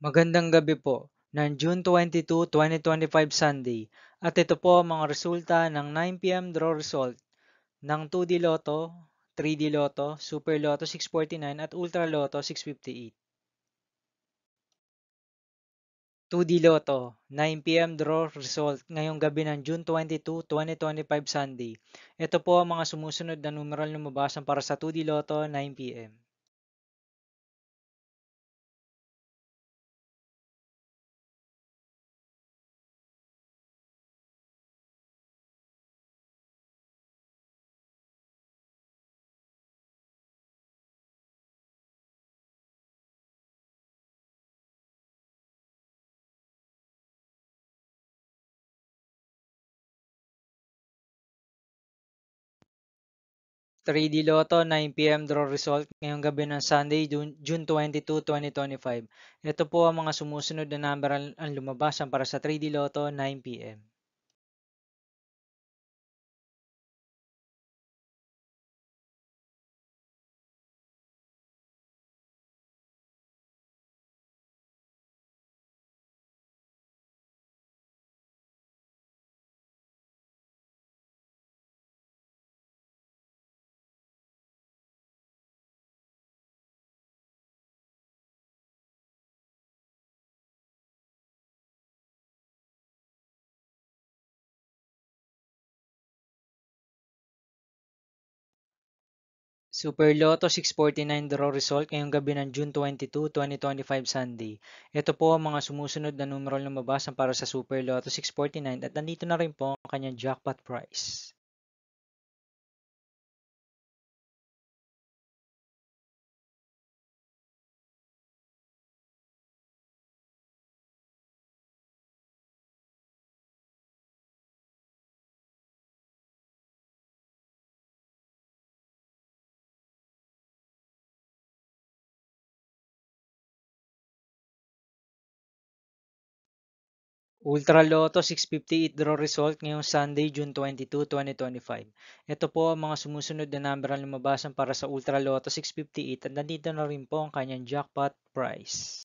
Magandang gabi po ng June 22, 2025 Sunday at ito po ang mga resulta ng 9 p.m. draw result ng 2D Lotto, 3D Lotto, Super Lotto 649 at Ultra Lotto 658. 2D Lotto, 9 p.m. draw result ngayong gabi ng June 22, 2025 Sunday. Ito po ang mga sumusunod na numeral na lumabasan para sa 2D Lotto 9 p.m. 3D Lotto 9 p.m. draw result ngayong gabi ng Sunday, June 22, 2025. Ito po ang mga sumusunod na number ang lumabasan para sa 3D Lotto 9 p.m. 'Super Lotto 649 draw result ngayong gabi ng June 22, 2025 Sunday. Ito po ang mga sumusunod na numeral na lumabasan para sa Super Lotto 649 at nandito na rin po ang kanyang jackpot price. Ultra Lotto 658 draw result ngayong Sunday, June 22, 2025. Ito po ang mga sumusunod na number ang lumabasan para sa Ultra Lotto 658 at nandito na rin po ang kanyang jackpot price.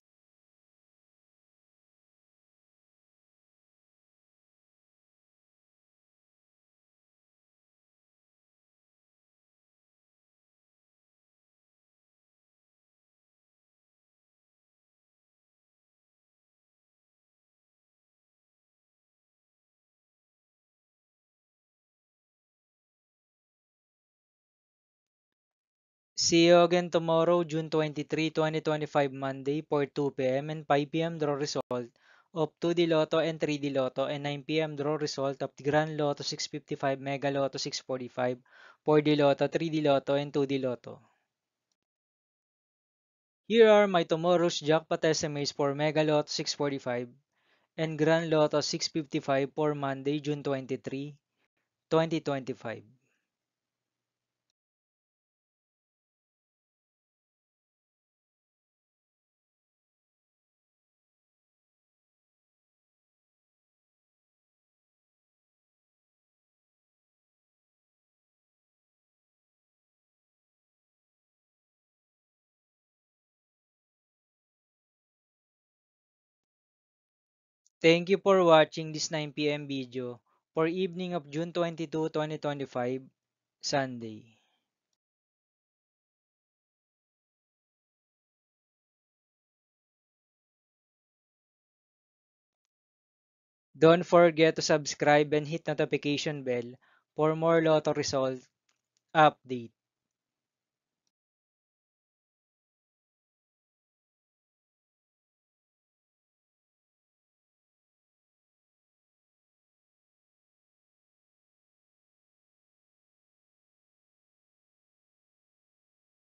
See you again tomorrow, June 23, 2025 Monday for 2 p.m. and 5 p.m. draw result of 2D Lotto and 3D Lotto and 9 p.m. draw result of the Grand Lotto 655, Mega Lotto 645, 4D Lotto, 3D Lotto, and 2D Lotto. Here are my tomorrow's jackpot estimates for Mega Lotto 645 and Grand Lotto 655 for Monday, June 23, 2025. Thank you for watching this 9 p.m. video for evening of June 22, 2025, Sunday. Don't forget to subscribe and hit notification bell for more Lotto result update.